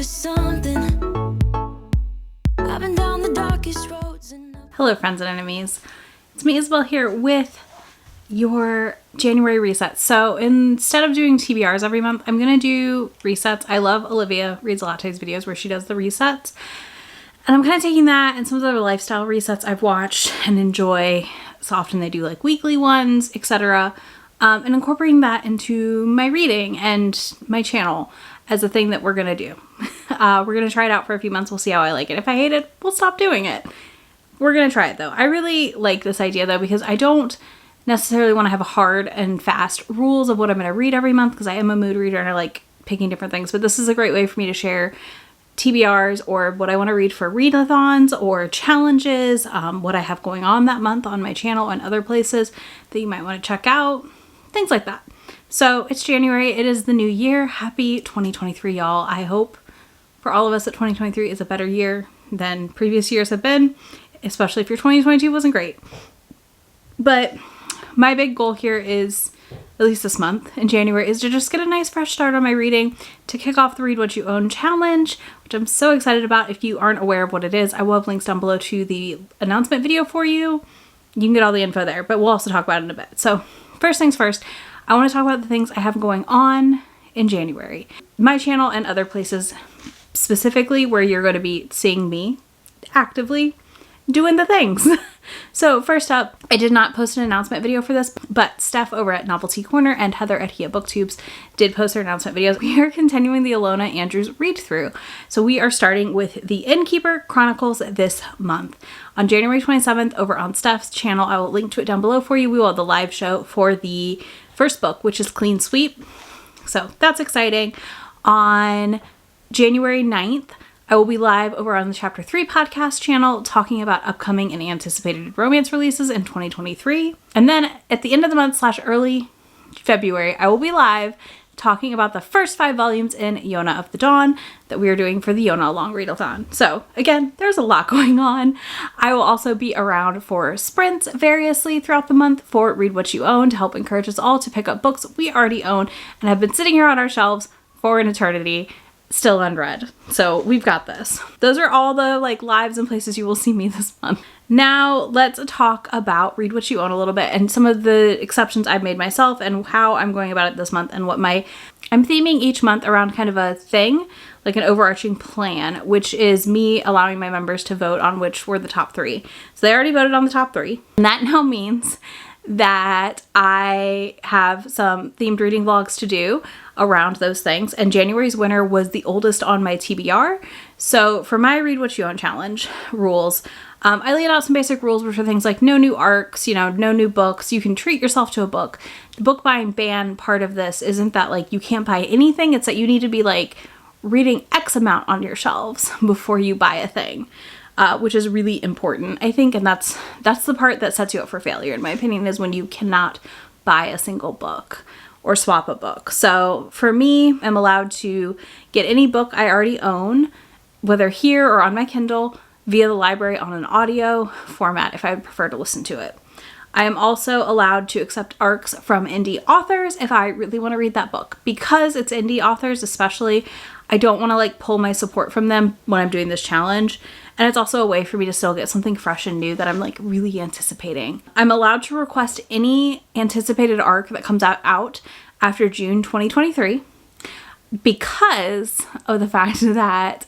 for something. I've been down the darkest roads and Hello friends and enemies, it's me Isabel here with your January resets. So instead of doing TBRs every month, I'm gonna do resets. I love Olivia Reads Lattes videos where she does the resets. And I'm kind of taking that and some of the other lifestyle resets I've watched and enjoy. So often they do like weekly ones, etc. And incorporating that into my reading and my channel as a thing that we're gonna do. We're gonna try it out for a few months. We'll see how I like it. If I hate it, we'll stop doing it. We're gonna try it though. I really like this idea though, because I don't necessarily want to have a hard and fast rules of what I'm gonna read every month, because I am a mood reader and I like picking different things. But this is a great way for me to share TBRs or what I want to read for readathons or challenges, what I have going on that month on my channel and other places that you might want to check out, things like that. So it's January, it is the new year. Happy 2023, y'all. I hope for all of us that 2023 is a better year than previous years have been, especially if your 2022 wasn't great. But my big goal here is, at least this month in January, is to just get a nice fresh start on my reading, to kick off the Read What You Own challenge, which I'm so excited about. If you aren't aware of what it is, I will have links down below to the announcement video for you. You can get all the info there, but we'll also talk about it in a bit. So first things first, I want to talk about the things I have going on in January. My channel and other places specifically where you're going to be seeing me actively doing the things. So first up, I did not post an announcement video for this, but Steph over at Novelty Corner and Heather at Hia Booktubes did post their announcement videos. We are continuing the Alona Andrews read through. So we are starting with The Innkeeper Chronicles this month. On January 27th over on Steph's channel, I will link to it down below for you. We will have the live show for the first book, which is Clean Sweep. So that's exciting. On January 9th, I will be live over on the Chapter 3 podcast channel talking about upcoming and anticipated romance releases in 2023. And then at the end of the month / early February, I will be live talking about the first 5 volumes in Yona of the Dawn that we are doing for the Yona Long Readathon. So again, there's a lot going on. I will also be around for sprints variously throughout the month for Read What You Own to help encourage us all to pick up books we already own and have been sitting here on our shelves for an eternity, still unread. So we've got this. Those are all the lives and places you will see me this month. Now let's talk about Read What You Own a little bit and some of the exceptions I've made myself and how I'm going about it this month and what I'm theming each month around kind of a thing, like an overarching plan, which is me allowing my members to vote on which were the top 3. So they already voted on the top 3. And that now means that I have some themed reading vlogs to do around those things, and January's winner was the oldest on my TBR. So for my Read What You Own challenge rules, I laid out some basic rules, which are things like no new arcs, no new books. You can treat yourself to a book. The book buying ban part of this isn't that you can't buy anything, it's that you need to be reading X amount on your shelves before you buy a thing. Which is really important, I think, and that's the part that sets you up for failure, in my opinion, is when you cannot buy a single book or swap a book. So for me, I'm allowed to get any book I already own, whether here or on my Kindle, via the library on an audio format if I would prefer to listen to it. I am also allowed to accept ARCs from indie authors if I really want to read that book. Because it's indie authors especially, I don't want to pull my support from them when I'm doing this challenge. And it's also a way for me to still get something fresh and new that I'm really anticipating. I'm allowed to request any anticipated ARC that comes out after June 2023 because of the fact that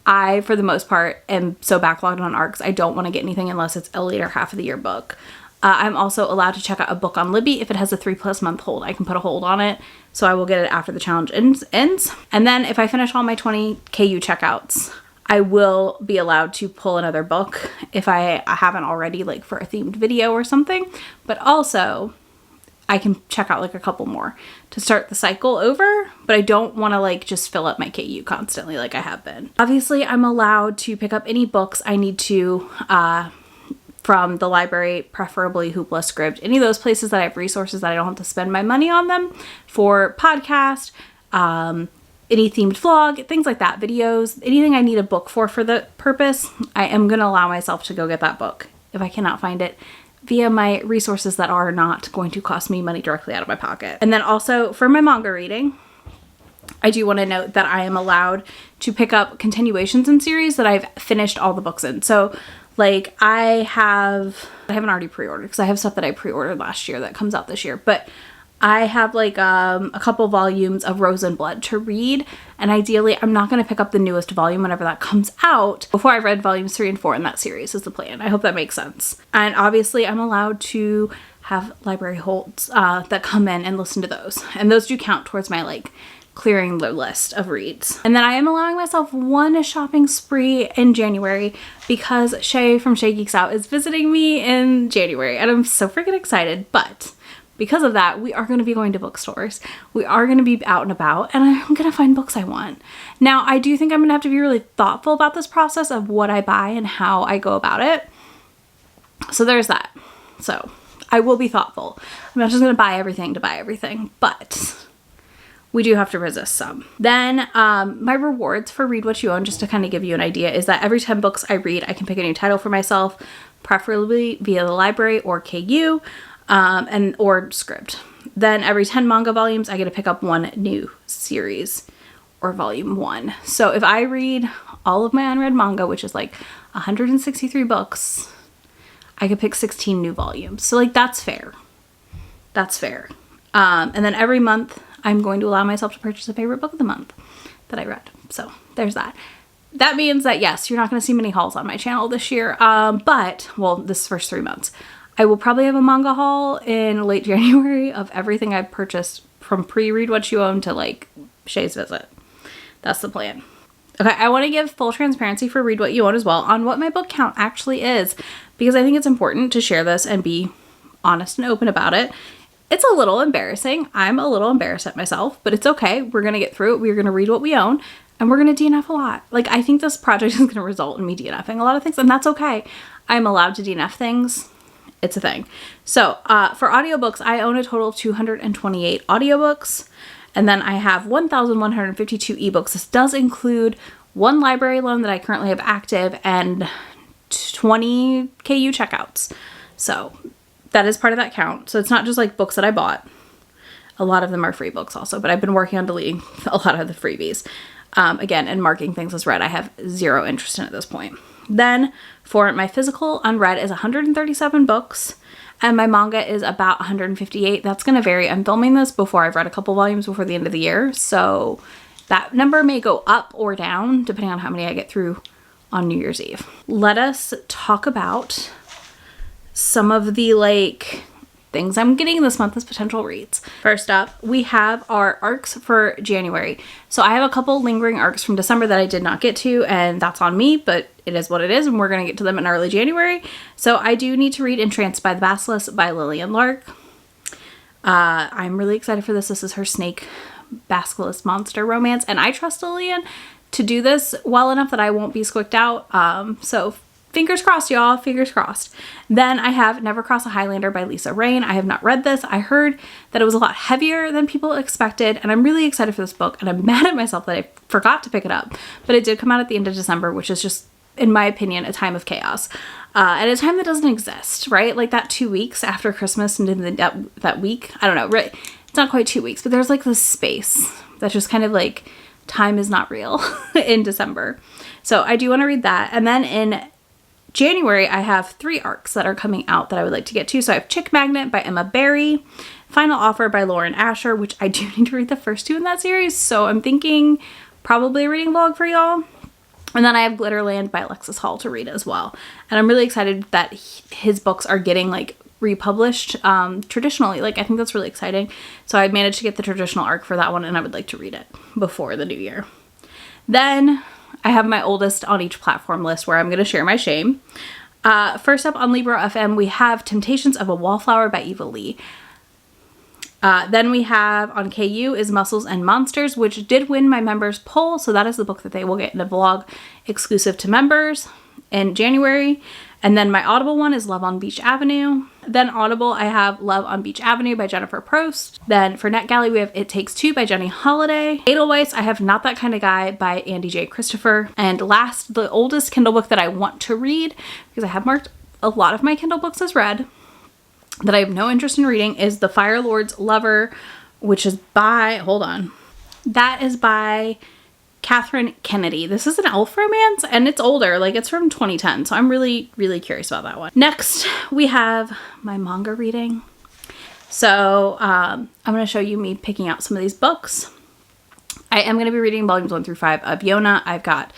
I, for the most part, am so backlogged on ARCs. I don't want to get anything unless it's a later half of the year book. I'm also allowed to check out a book on Libby if it has a 3+ month hold. I can put a hold on it, so I will get it after the challenge ends. And then if I finish all my 20 KU checkouts, I will be allowed to pull another book if I haven't already, for a themed video or something. But also, I can check out a couple more to start the cycle over, but I don't want to just fill up my KU constantly like I have been. Obviously, I'm allowed to pick up any books I need to from the library, preferably Hoopla Script, any of those places that I have resources that I don't have to spend my money on them for podcast, any themed vlog, things like that, videos, anything I need a book for the purpose. I am going to allow myself to go get that book if I cannot find it via my resources that are not going to cost me money directly out of my pocket. And then also for my manga reading, I do want to note that I am allowed to pick up continuations in series that I've finished all the books in. So like I haven't already pre-ordered because I have stuff that I pre-ordered last year that comes out this year, but I have like a couple volumes of Rose and Blood to read, and ideally I'm not going to pick up the newest volume whenever that comes out before I've read volumes 3 and 4 in that series is the plan. I hope that makes sense. And obviously I'm allowed to have library holds that come in and listen to those, and those do count towards my like clearing the list of reads. And then I am allowing myself one shopping spree in January because Shay from Shay Geeks Out is visiting me in January, and I'm so freaking excited. But because of that, we are going to be going to bookstores. We are going to be out and about, and I'm going to find books I want. Now, I do think I'm going to have to be really thoughtful about this process of what I buy and how I go about it. So there's that. So I will be thoughtful. I'm not just going to buy everything to buy everything, but we do have to resist some. Then my rewards for Read What You Own, just to kind of give you an idea, is that every 10 books I read, I can pick a new title for myself, preferably via the library or KU. Or script. Then every 10 manga volumes, I get to pick up one new series or volume 1. So if I read all of my unread manga, which is like 163 books, I could pick 16 new volumes. So like that's fair. That's fair. And then every month, I'm going to allow myself to purchase a favorite book of the month that I read. So there's that. That means that yes, you're not going to see many hauls on my channel this year. But well, this first 3 months. I will probably have a manga haul in late January of everything I've purchased from pre-Read What You Own to like Shay's visit. That's the plan. Okay, I want to give full transparency for Read What You Own as well on what my book count actually is, because I think it's important to share this and be honest and open about it. It's a little embarrassing. I'm a little embarrassed at myself, but it's okay. We're going to get through it. We're going to read what we own, and we're going to DNF a lot. Like, I think this project is going to result in me DNFing a lot of things, and that's okay. I'm allowed to DNF things. It's a thing. So for audiobooks, I own a total of 228 audiobooks, and then I have 1,152 ebooks. This does include one library loan that I currently have active and 20 KU checkouts. So that is part of that count. So it's not just like books that I bought. A lot of them are free books also, but I've been working on deleting a lot of the freebies. Again, and marking things as read. I have zero interest in at this point. Then for my physical unread is 137 books, and my manga is about 158. That's going to vary. I'm filming this before I've read a couple volumes before the end of the year, so that number may go up or down depending on how many I get through on New Year's Eve. Let us talk about some of the like things I'm getting this month as potential reads. First up, we have our arcs for January. So I have a couple lingering arcs from December that I did not get to, and that's on me, but it is what it is, and we're going to get to them in early January. So I do need to read Entranced by the Basilisk by Lillian Lark. I'm really excited for this. This is her snake basilisk monster romance, and I trust Lillian to do this well enough that I won't be squicked out. So fingers crossed, y'all. Fingers crossed. Then I have Never Cross a Highlander by Lisa Rain. I have not read this. I heard that it was a lot heavier than people expected, and I'm really excited for this book, and I'm mad at myself that I forgot to pick it up. But it did come out at the end of December, which is just, in my opinion, a time of chaos. And a time that doesn't exist, right? Like that 2 weeks after Christmas and in that week. I don't know, right? It's not quite 2 weeks, but there's like this space that's just kind of like time is not real in December. So I do want to read that. And then in January, I have 3 arcs that are coming out that I would like to get to. So I have Chick Magnet by Emma Barry, Final Offer by Lauren Asher, which I do need to read the first 2 in that series. So I'm thinking probably a reading vlog for y'all. And then I have Glitterland by Alexis Hall to read as well. And I'm really excited that his books are getting like republished traditionally. Like I think that's really exciting. So I managed to get the traditional arc for that one, and I would like to read it before the new year. Then I have my oldest on each platform list where I'm going to share my shame. First up on Libro FM, we have Temptations of a Wallflower by Eva Lee. Then we have on KU is Muscles and Monsters, which did win my members poll. So that is the book that they will get in a vlog exclusive to members in January. And then my Audible one is Love on Beach Avenue. Then Audible, I have Love on Beach Avenue by Jennifer Prost. Then for NetGalley, we have It Takes Two by Jenny Holiday. Edelweiss, I have Not That Kind of Guy by Andy J. Christopher. And last, the oldest Kindle book that I want to read, because I have marked a lot of my Kindle books as read, that I have no interest in reading, is The Fire Lord's Lover, which is by, hold on, That is by Catherine Kennedy. This is an elf romance and it's older, like it's from 2010. So I'm really, really curious about that one. Next, we have my manga reading. So I'm going to show you me picking out some of these books. I am going to be reading volumes 1 through 5 of Yona. I've got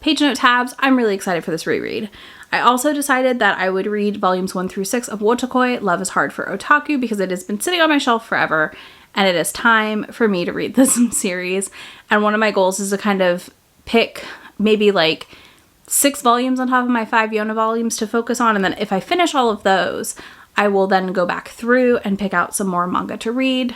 page note tabs. I'm really excited for this reread. I also decided that I would read volumes 1 through 6 of Wotakoi, Love is Hard for Otaku, because it has been sitting on my shelf forever and it is time for me to read this series. And one of my goals is to kind of pick maybe like 6 volumes on top of my 5 Yona volumes to focus on. And then if I finish all of those, I will then go back through and pick out some more manga to read.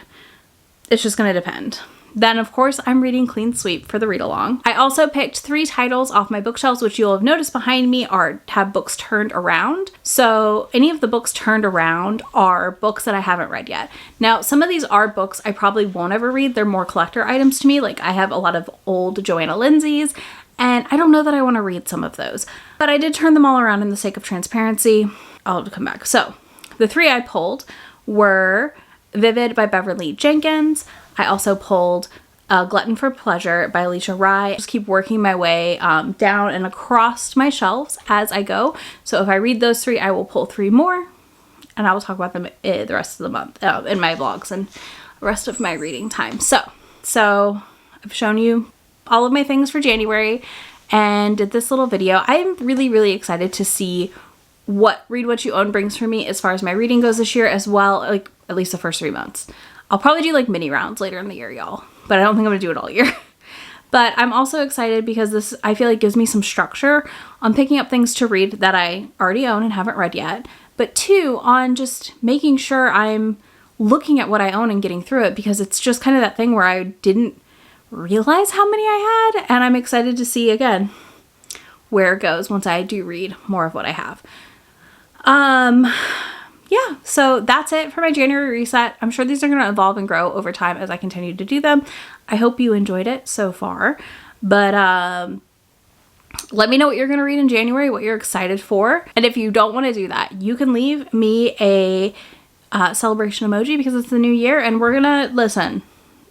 It's just going to depend. Then, of course, I'm reading Clean Sweep for the read-along. I also picked 3 titles off my bookshelves, which you'll have noticed behind me have books turned around. So any of the books turned around are books that I haven't read yet. Now, some of these are books I probably won't ever read. They're more collector items to me. Like, I have a lot of old Joanna Lindsay's, and I don't know that I want to read some of those. But I did turn them all around in the sake of transparency. I'll have to come back. So, the 3 I pulled were Vivid by Beverly Jenkins. I also pulled Glutton for Pleasure by Alicia Rai. Just keep working my way down and across my shelves as I go. So if I read those 3, I will pull 3 more, and I will talk about them the rest of the month in my vlogs and the rest of my reading time. So I've shown you all of my things for January and did this little video. I'm really, really excited to see what Read What You Own brings for me as far as my reading goes this year, as well, like at least the first 3 months. I'll probably do like mini rounds later in the year, y'all, but I don't think I'm gonna do it all year. But I'm also excited because this, I feel like, gives me some structure on picking up things to read that I already own and haven't read yet. But 2, on just making sure I'm looking at what I own and getting through it, because it's just kind of that thing where I didn't realize how many I had, and I'm excited to see again where it goes once I do read more of what I have. Yeah, so that's it for my January reset. I'm sure these are going to evolve and grow over time as I continue to do them. I hope you enjoyed it so far. But let me know what you're going to read in January, what you're excited for. And if you don't want to do that, you can leave me a celebration emoji because it's the new year. And we're going to, listen,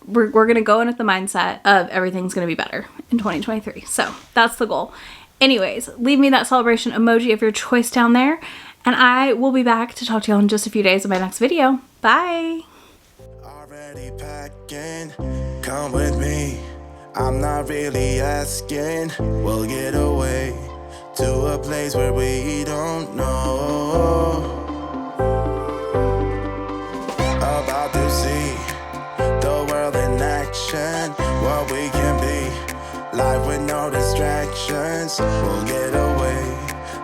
we're going to go in with the mindset of everything's going to be better in 2023. So that's the goal. Anyways, leave me that celebration emoji of your choice down there. And I will be back to talk to y'all in just a few days in my next video. Bye! Already packing, come with me. I'm not really asking. We'll get away to a place where we don't know. About to see the world in action, what we can be. Life with no distractions. We'll get away.